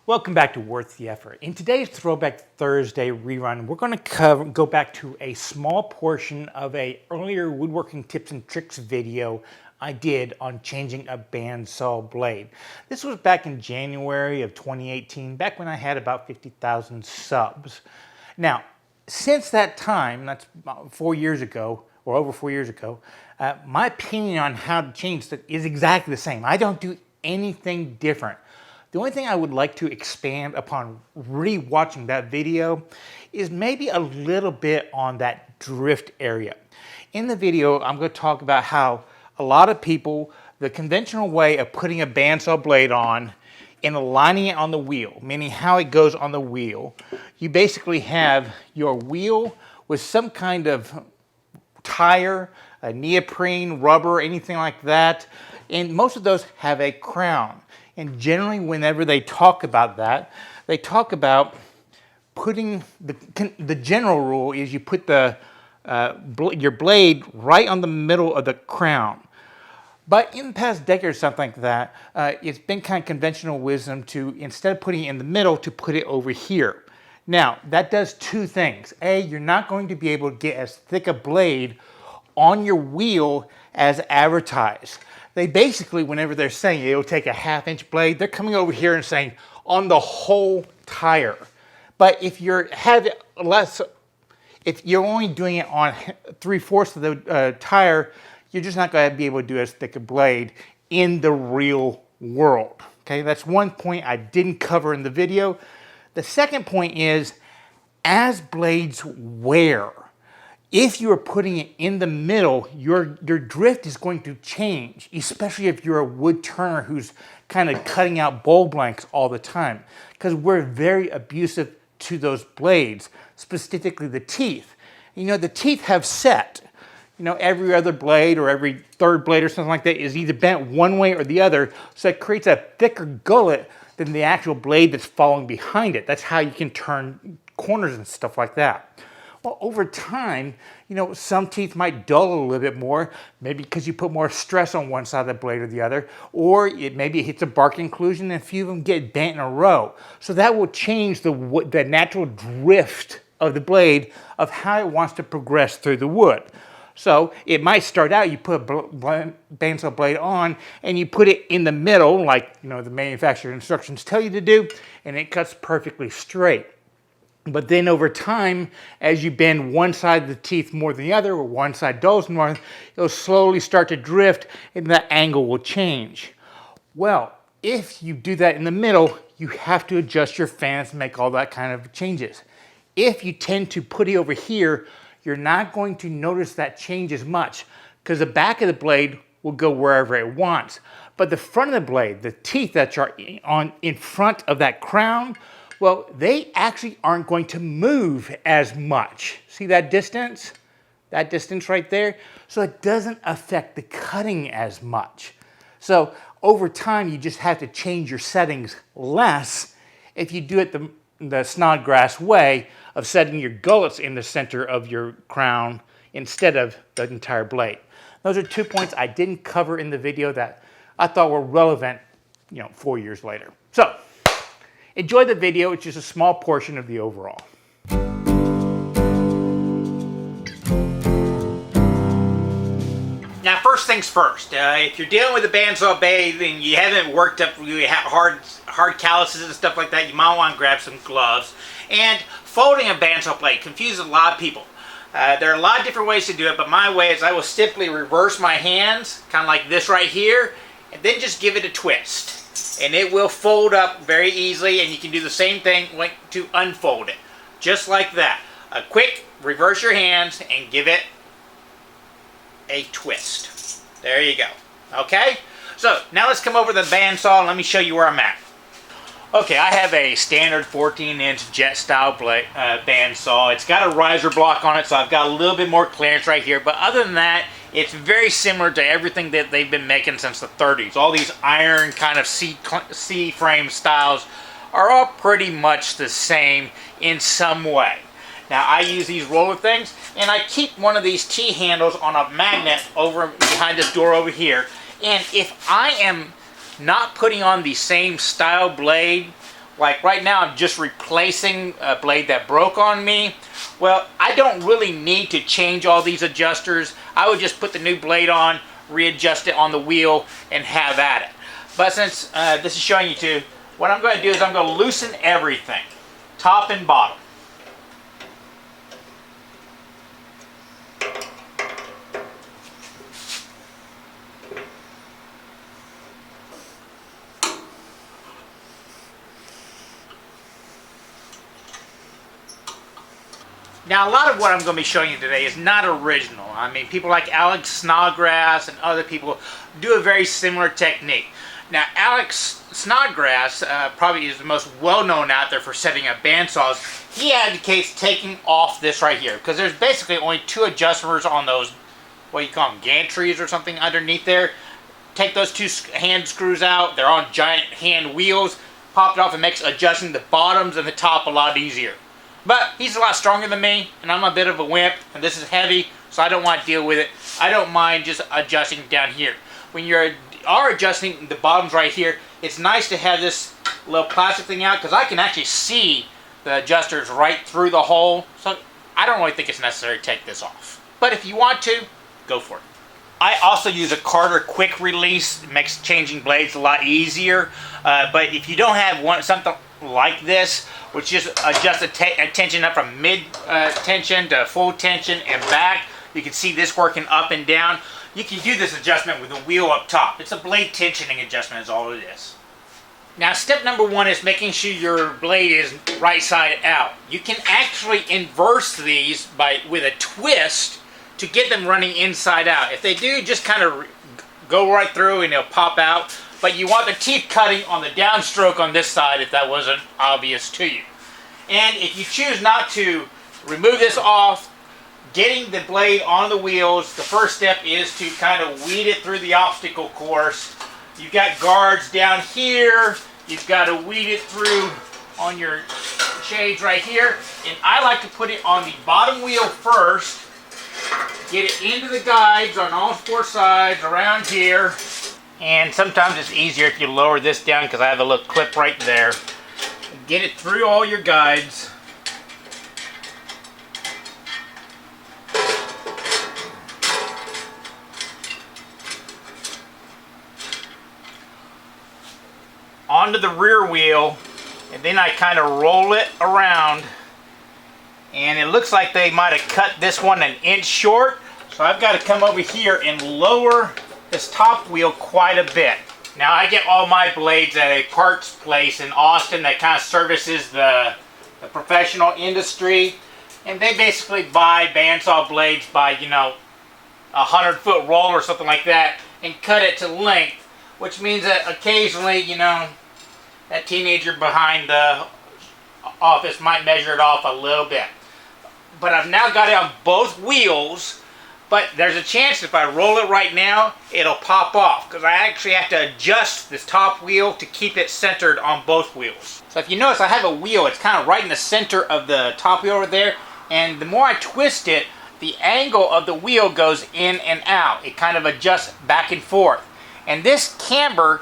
Welcome back to Worth the Effort. In today's Throwback Thursday rerun, we're going to go back to a small portion of a earlier woodworking tips and tricks video I did on changing a bandsaw blade. This was back in January of 2018, back when I had about 50,000 subs. Now, since that time, that's about 4 years ago, or over 4 years ago, my opinion on how to change that is exactly the same. I don't do anything different. The only thing I would like to expand upon re-watching that video is maybe a little bit on that drift area. In the video, I'm going to talk about how a lot of people, the conventional way of putting a bandsaw blade on and aligning it on the wheel, meaning how it goes on the wheel, you basically have your wheel with some kind of tire, a neoprene, rubber, anything like that, and most of those have a crown. And generally, whenever they talk about that, they talk about putting the general rule is you put your blade right on the middle of the crown. But in the past decade or something like that, it's been kind of conventional wisdom to, instead of putting it in the middle, to put it over here. Now, that does two things. A, you're not going to be able to get as thick a blade on your wheel as advertised. They basically, whenever they're saying it'll take a 1/2-inch blade, they're coming over here and saying on the whole tire. But if you're if you're only doing it on 3/4 of the tire, you're just not going to be able to do as thick a blade in the real world. Okay, that's one point I didn't cover in the video. The second point is, as blades wear, if you are putting it in the middle, your drift is going to change, especially if you're a wood turner who's kind of cutting out bowl blanks all the time, because we're very abusive to those blades, specifically the teeth. You know, the teeth have set. You know, every other blade or every third blade or something like that is either bent one way or the other, so it creates a thicker gullet than the actual blade that's falling behind it. That's how you can turn corners and stuff like that. Well, over time, you know, some teeth might dull a little bit more, maybe because you put more stress on one side of the blade or the other, or maybe it hits a bark inclusion and a few of them get bent in a row. So that will change the natural drift of the blade of how it wants to progress through the wood. So it might start out, you put a bandsaw blade on and you put it in the middle, like, you know, the manufacturer instructions tell you to do, and it cuts perfectly straight. But then over time, as you bend one side of the teeth more than the other, or one side dulls more, it'll slowly start to drift and that angle will change. Well, if you do that in the middle, you have to adjust your fans to make all that kind of changes. If you tend to put it over here, you're not going to notice that change as much because the back of the blade will go wherever it wants. But the front of the blade, the teeth that are in front of that crown, well, they actually aren't going to move as much. See that distance? That distance right there? So it doesn't affect the cutting as much. So over time, you just have to change your settings less if you do it the Snodgrass way of setting your gullets in the center of your crown instead of the entire blade. Those are 2 points I didn't cover in the video that I thought were relevant, you know, 4 years later. So enjoy the video. It's just a small portion of the overall. Now, first things first, if you're dealing with a bandsaw blade and you haven't worked up really hard calluses and stuff like that, you might want to grab some gloves. And folding a bandsaw blade confuses a lot of people. There are a lot of different ways to do it, but my way is I will simply reverse my hands, kind of like this right here, and then just give it a twist. And it will fold up very easily, and you can do the same thing to unfold it. Just like that. A quick reverse your hands and give it a twist. There you go. Okay? So, now let's come over to the bandsaw and let me show you where I'm at. Okay, I have a standard 14-inch jet style bandsaw. It's got a riser block on it, so I've got a little bit more clearance right here. But other than that, it's very similar to everything that they've been making since the 30s. All these iron kind of C-frame styles are all pretty much the same in some way. Now, I use these roller things, and I keep one of these T-handles on a magnet over behind this door over here. And if I am not putting on the same style blade Like right now I'm just replacing a blade that broke on me. Well, I don't really need to change all these adjusters. I would just put the new blade on, readjust it on the wheel, and have at it. But since this is showing you to, what I'm going to do is I'm going to loosen everything, top and bottom. Now, a lot of what I'm going to be showing you today is not original. I mean, people like Alex Snodgrass and other people do a very similar technique. Now, Alex Snodgrass probably is the most well-known out there for setting up bandsaws. He advocates taking off this right here, because there's basically only 2 adjusters on those, what do you call them, gantries or something underneath there. Take those 2 hand screws out. They're on giant hand wheels. Pop it off. It makes adjusting the bottoms and the top a lot easier. But he's a lot stronger than me, and I'm a bit of a wimp, and this is heavy, so I don't want to deal with it. I don't mind just adjusting down here. When you are adjusting the bottoms right here, it's nice to have this little plastic thing out, because I can actually see the adjusters right through the hole, so I don't really think it's necessary to take this off. But if you want to, go for it. I also use a Carter quick release. It makes changing blades a lot easier, but if you don't have something like this, which just adjusts the tension up from mid tension to full tension and back. You can see this working up and down. You can do this adjustment with the wheel up top. It's a blade tensioning adjustment is all it is. Now, step number 1 is making sure your blade is right side out. You can actually inverse these with a twist to get them running inside out. If they do, just kind of go right through and they'll pop out. But you want the teeth cutting on the downstroke on this side if that wasn't obvious to you. And if you choose not to remove this off, getting the blade on the wheels, the first step is to kind of weed it through the obstacle course. You've got guards down here. You've got to weed it through on your shades right here. And I like to put it on the bottom wheel first. Get it into the guides on all 4 sides around here. And sometimes it's easier if you lower this down, because I have a little clip right there. Get it through all your guides. Onto the rear wheel, and then I kind of roll it around. And it looks like they might have cut this one 1 inch short. So I've got to come over here and lower this top wheel quite a bit. Now, I get all my blades at a parts place in Austin that kind of services the professional industry, and they basically buy bandsaw blades by, you know, a 100-foot roll or something like that, and cut it to length, which means that occasionally, you know, that teenager behind the office might measure it off a little bit. But I've now got it on both wheels. But there's a chance if I roll it right now, it'll pop off, because I actually have to adjust this top wheel to keep it centered on both wheels. So if you notice, I have a wheel, it's kind of right in the center of the top wheel over there, and the more I twist it, the angle of the wheel goes in and out. It kind of adjusts back and forth. And this camber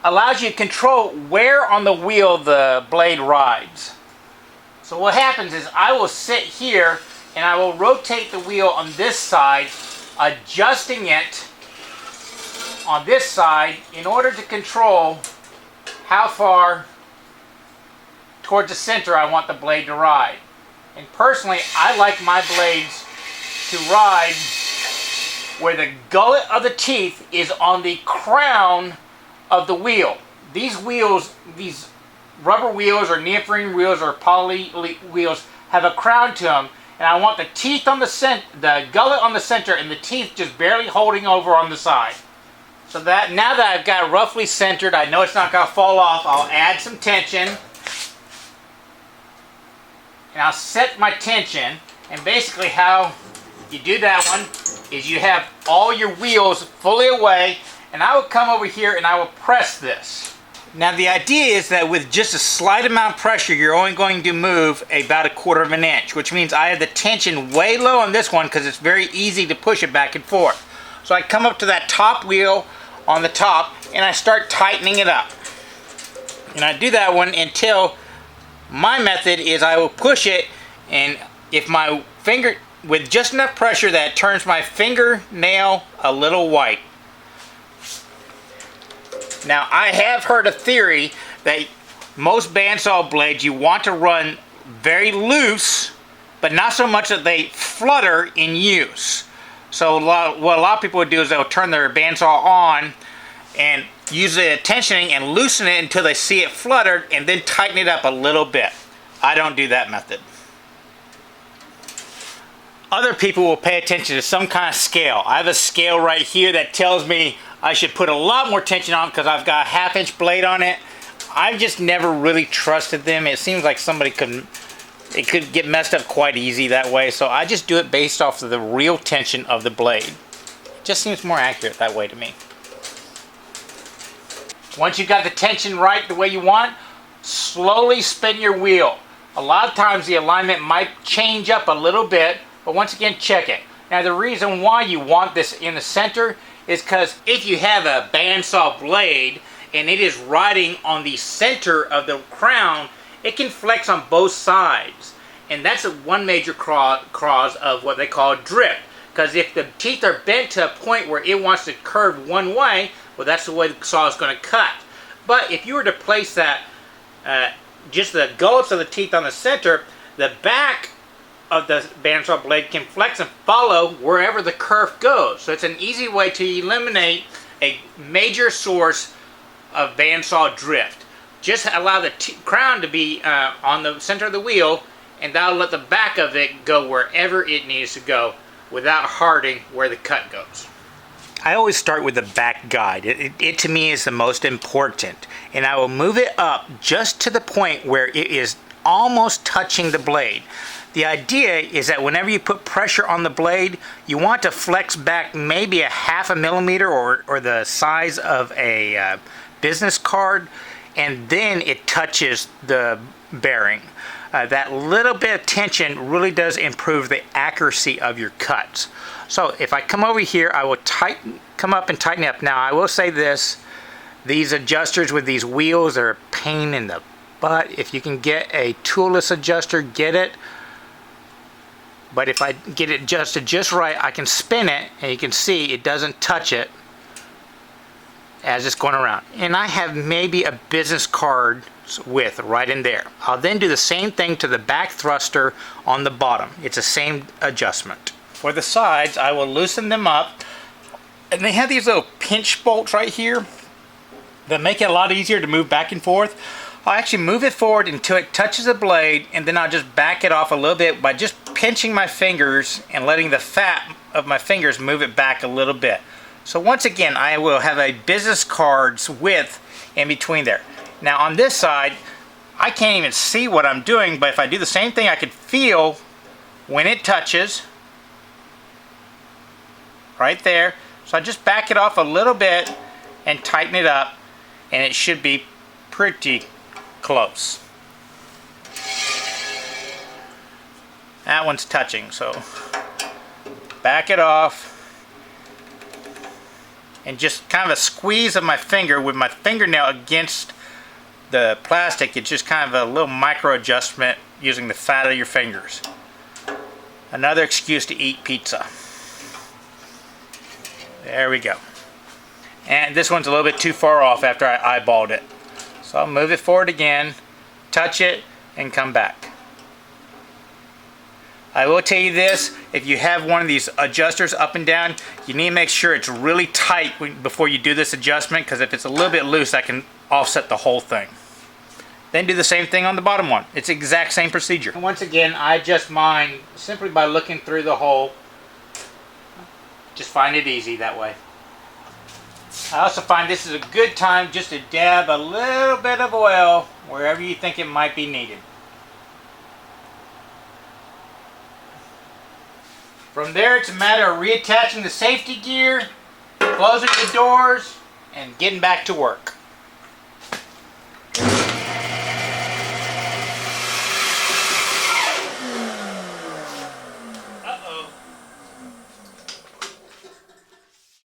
allows you to control where on the wheel the blade rides. So what happens is I will sit here and I will rotate the wheel on this side, adjusting it on this side in order to control how far towards the center I want the blade to ride. And personally, I like my blades to ride where the gullet of the teeth is on the crown of the wheel. These wheels, these rubber wheels or neoprene wheels or poly wheels have a crown to them. And I want the teeth on the gullet on the center, and the teeth just barely holding over on the side. So that now that I've got it roughly centered, I know it's not going to fall off. I'll add some tension, and I'll set my tension. And basically, how you do that one is you have all your wheels fully away, and I will come over here and I will press this. Now the idea is that with just a slight amount of pressure, you're only going to move about 1/4 inch, which means I have the tension way low on this one because it's very easy to push it back and forth. So I come up to that top wheel on the top and I start tightening it up. And I do that one until my method is I will push it, and if my finger, with just enough pressure that it turns my fingernail a little white. Now, I have heard a theory that most bandsaw blades you want to run very loose, but not so much that they flutter in use. So what a lot of people would do is they'll turn their bandsaw on and use the tensioning and loosen it until they see it fluttered and then tighten it up a little bit. I don't do that method. Other people will pay attention to some kind of scale. I have a scale right here that tells me I should put a lot more tension on because I've got a 1/2-inch blade on it. I've just never really trusted them. It seems like it could get messed up quite easy that way, so I just do it based off of the real tension of the blade. It just seems more accurate that way to me. Once you've got the tension right the way you want, slowly spin your wheel. A lot of times the alignment might change up a little bit, but once again, check it. Now, the reason why you want this in the center is because if you have a bandsaw blade and it is riding on the center of the crown, it can flex on both sides. And that's one major cause of what they call drift. Because if the teeth are bent to a point where it wants to curve one way, well, that's the way the saw is going to cut. But if you were to place that, just the gullets of the teeth on the center, the back of the bandsaw blade can flex and follow wherever the curve goes. So it's an easy way to eliminate a major source of bandsaw drift. Just allow the crown to be on the center of the wheel, and that'll let the back of it go wherever it needs to go without hurting where the cut goes. I always start with the back guide. It to me is the most important, and I will move it up just to the point where it is almost touching the blade. The idea is that whenever you put pressure on the blade, you want to flex back maybe a 1/2 millimeter or the size of a business card, and then it touches the bearing. That little bit of tension really does improve the accuracy of your cuts. So if I come over here, I will come up and tighten up. Now, I will say this, these adjusters with these wheels are a pain in the butt. If you can get a toolless adjuster, get it. But if I get it adjusted just right, I can spin it, and you can see it doesn't touch it as it's going around. And I have maybe a business card width right in there. I'll then do the same thing to the back thruster on the bottom. It's the same adjustment. For the sides, I will loosen them up. And they have these little pinch bolts right here that make it a lot easier to move back and forth. I'll actually move it forward until it touches the blade, and then I'll just back it off a little bit by just pinching my fingers and letting the fat of my fingers move it back a little bit. So once again, I will have a business card's width in between there. Now on this side, I can't even see what I'm doing, but if I do the same thing, I could feel when it touches right there. So I just back it off a little bit and tighten it up, and it should be pretty close. That one's touching, so back it off. And just kind of a squeeze of my finger with my fingernail against the plastic. It's just kind of a little micro adjustment using the fat of your fingers. Another excuse to eat pizza. There we go. And this one's a little bit too far off after I eyeballed it. So I'll move it forward again, touch it, and come back. I will tell you this, if you have one of these adjusters up and down, you need to make sure it's really tight before you do this adjustment, because if it's a little bit loose, that can offset the whole thing. Then do the same thing on the bottom one. It's the exact same procedure. And once again, I adjust mine simply by looking through the hole. Just find it easy that way. I also find this is a good time just to dab a little bit of oil wherever you think it might be needed. From there, it's a matter of reattaching the safety gear, closing the doors, and getting back to work.